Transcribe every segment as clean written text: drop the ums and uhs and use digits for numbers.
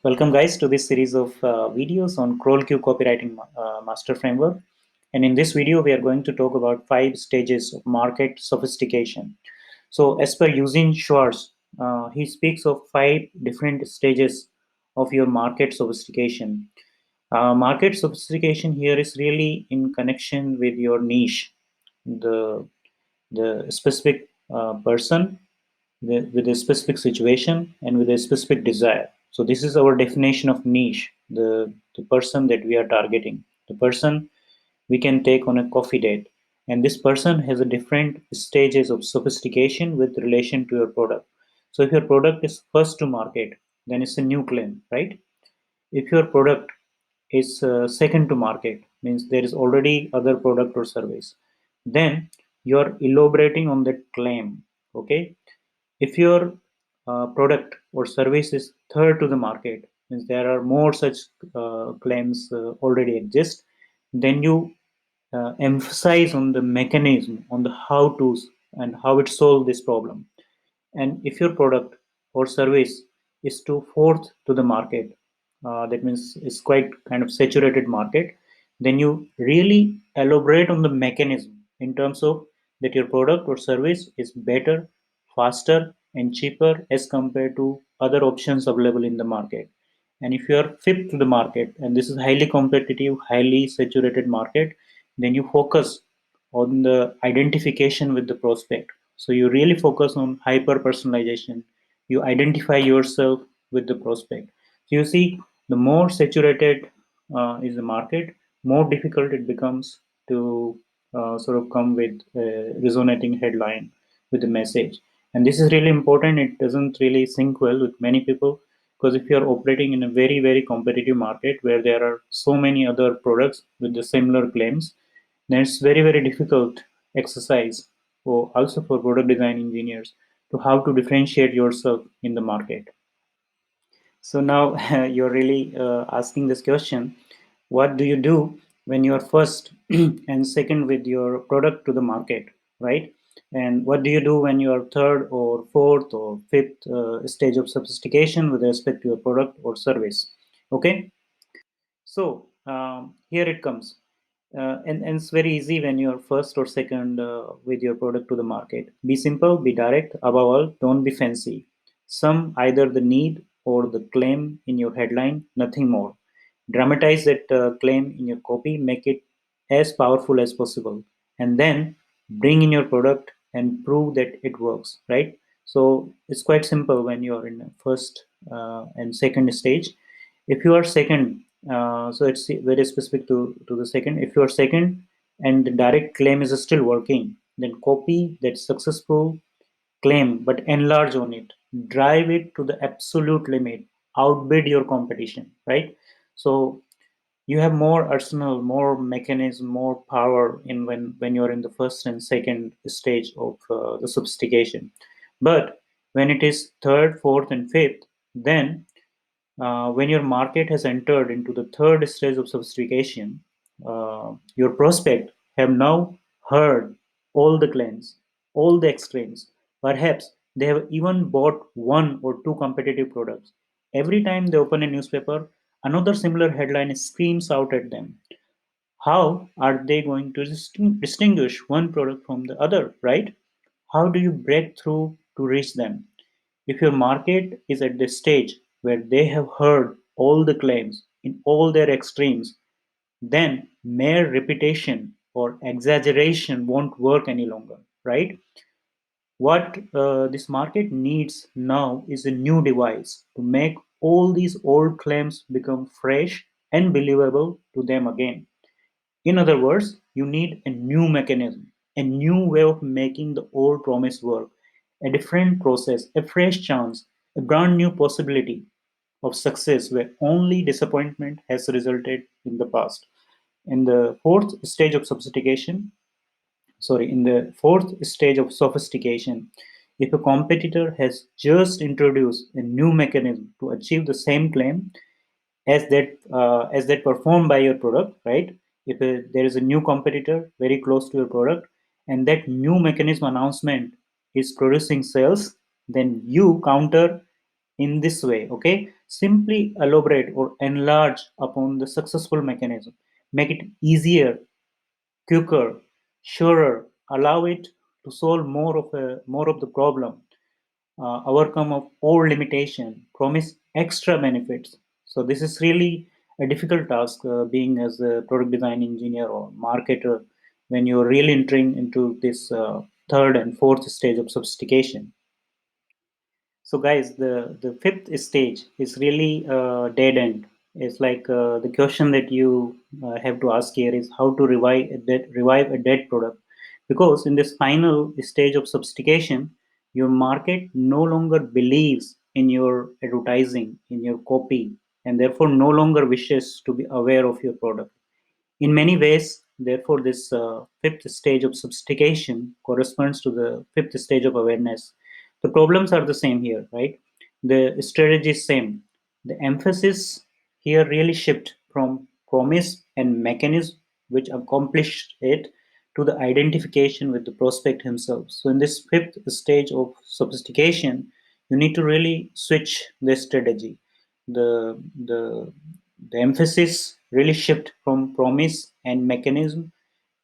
Welcome, guys, to this series of videos on CrollQ Copywriting Master Framework. And in this video, we are going to talk about 5 stages of market sophistication. So, as per Eugene Schwartz, he speaks of 5 different stages of your market sophistication. Market sophistication here is really in connection with your niche, the the specific person with a specific situation and with a specific desire. So this is our definition of niche, the person that we are targeting, the person we can take on a coffee date. And this person has a different stages of sophistication with relation to your product. So if your product is first to market, then it's a new claim, right? If your product is second to market, means there is already other product or service, then you're elaborating on that claim. Okay, if your product or service is third to the market, means there are more such claims already exist, then you emphasize on the mechanism, on the how to's and how it solve this problem. And if your product or service is to fourth to the market, that means it's quite kind of saturated market, then you really elaborate on the mechanism in terms of that your product or service is better, faster, and cheaper as compared to other options available in the market. And if you are fifth to the market, and this is highly competitive, highly saturated market, then you focus on the identification with the prospect. So you really focus on hyper personalization. You identify yourself with the prospect. So you see, the more saturated is the market, more difficult it becomes to sort of come with a resonating headline with the message. And this is really important. It doesn't really sync well with many people, because if you are operating in a very, very competitive market where there are so many other products with the similar claims, then it's very, very difficult exercise for also for product design engineers to how to differentiate yourself in the market. So now you're really asking this question: what do you do when you are first and second with your product to the market, right? And what do you do when you are third or fourth or fifth stage of sophistication with respect to your product or service? Okay, so here it comes. And it's very easy when you're first or second with your product to the market. Be simple, be direct, above all, don't be fancy. Some either the need or the claim in your headline, nothing more. Dramatize that claim in your copy, make it as powerful as possible, and then bring in your product and prove that it works, right? So it's quite simple when you're in the first and second stage. If you are second, so it's very specific to the second. If you are second and the direct claim is still working, then copy that successful claim but enlarge on it, drive it to the absolute limit, outbid your competition, right? So you have more arsenal, more mechanism, more power in when you're in the first and second stage of the sophistication. But when it is third, fourth, and fifth, then when your market has entered into the third stage of sophistication, your prospect have now heard all the claims, all the extremes. Perhaps they have even bought one or two competitive products. Every time they open a newspaper, another similar headline screams out at them. How are they going to distinguish one product from the other, right? How do you break through to reach them? If your market is at the stage where they have heard all the claims in all their extremes, then mere repetition or exaggeration won't work any longer, right? What this market needs now is a new device to make all these old claims become fresh and believable to them again. In other words, you need a new mechanism, a new way of making the old promise work, a different process, a fresh chance, a brand new possibility of success where only disappointment has resulted in the past. In the fourth stage of sophistication, in the fourth stage of sophistication, if a competitor has just introduced a new mechanism to achieve the same claim, as that performed by your product, right? If there is a new competitor very close to your product, and that new mechanism announcement is producing sales, then you counter in this way. Okay, simply elaborate or enlarge upon the successful mechanism, make it easier, quicker, surer, allow it to solve more of the problem, overcome of all limitation, promise extra benefits. So this is really a difficult task, being as a product design engineer or marketer, when you're really entering into this third and fourth stage of sophistication. So, guys, the fifth stage is really a dead end. It's like the question that you have to ask here is how to revive a dead product, because in this final stage of sophistication, your market no longer believes in your advertising, in your copy, and therefore no longer wishes to be aware of your product. In many ways, therefore, this fifth stage of sophistication corresponds to the fifth stage of awareness. The problems are the same here, right? The strategy is same. The emphasis here really shift from promise and mechanism which accomplished it to the identification with the prospect himself. So in this fifth stage of sophistication, you need to really switch the strategy. The the the emphasis really shift from promise and mechanism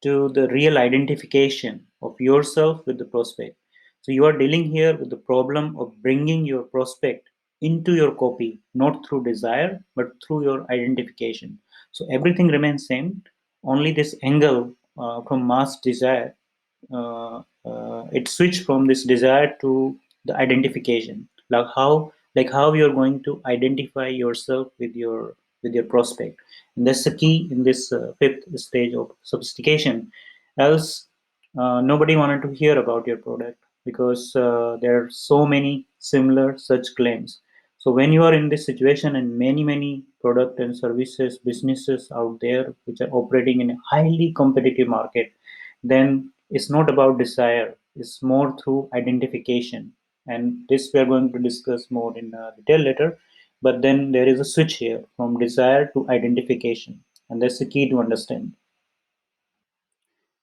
to the real identification of yourself with the prospect. So you are dealing here with the problem of bringing your prospect into your copy, not through desire, but through your identification. So everything remains same, only this angle from mass desire, it switched from this desire to the identification, like how you're going to identify yourself with your prospect. And that's the key in this fifth stage of sophistication. Else nobody wanted to hear about your product, because there are so many similar such claims. So when you are in this situation, and many product and services businesses out there which are operating in a highly competitive market, then it's not about desire, it's more through identification. And this we are going to discuss more in detail later. But then there is a switch here from desire to identification, and that's the key to understand.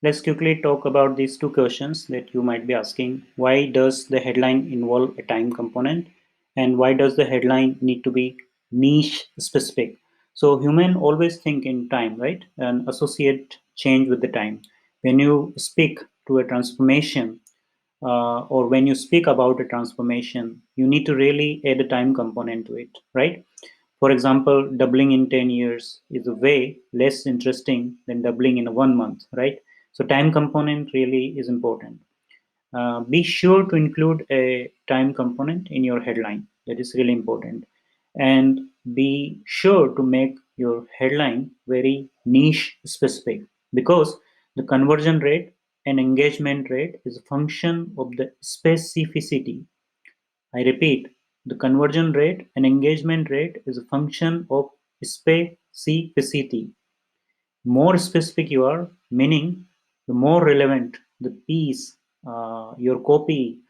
Let's quickly talk about these two questions that you might be asking. Why does the headline involve a time component? And why does the headline need to be niche specific? So human always think in time, right? And associate change with the time. When you speak to a transformation, or when you speak about a transformation, you need to really add a time component to it, right? For example, doubling in 10 years is a way less interesting than doubling in a 1 month, right? So time component really is important. Be sure to include a time component in your headline. That is really important. And be sure to make your headline very niche specific, because the conversion rate and engagement rate is a function of the specificity. I repeat, the conversion rate and engagement rate is a function of specificity. More specific you are, meaning the more relevant the piece, your copy,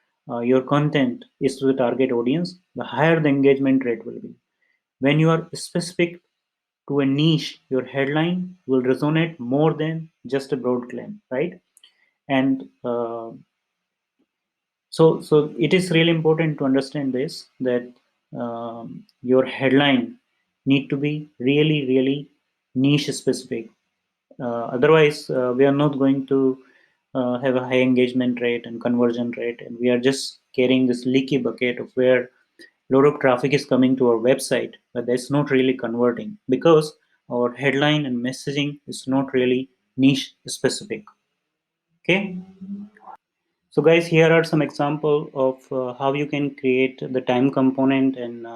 your content is to the target audience, the higher the engagement rate will be. When you are specific to a niche, your headline will resonate more than just a broad claim, right? And so it is really important to understand this, that your headline need to be really niche specific. Otherwise, we are not going to have a high engagement rate and conversion rate, and we are just carrying this leaky bucket of where a lot of traffic is coming to our website, but that's not really converting because our headline and messaging is not really niche specific. Okay. So guys, here are some example of how you can create the time component and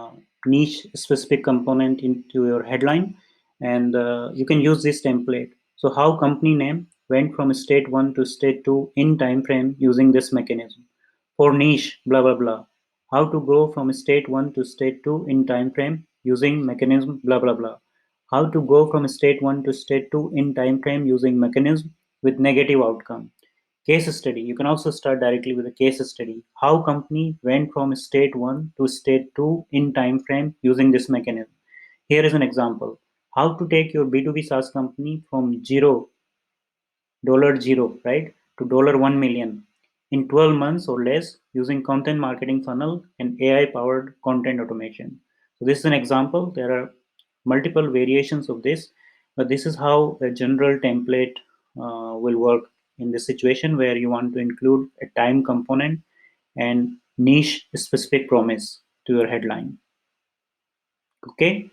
niche specific component into your headline, and you can use this template. So how company name went from state 1 to state 2 in time frame using this mechanism. For niche, blah blah blah. How to go from state 1 to state 2 in time frame using mechanism, blah blah blah. How to go from state 1 to state 2 in time frame using mechanism with negative outcome. Case study. You can also start directly with a case study. How company went from state 1 to state 2 in time frame using this mechanism. Here is an example. How to take your B2B SaaS company from zero, dollar zero, right, to dollar 1 million in 12 months or less using content marketing funnel and AI powered content automation. So this is an example. There are multiple variations of this, but this is how a general template will work in this situation where you want to include a time component and niche specific promise to your headline. Okay.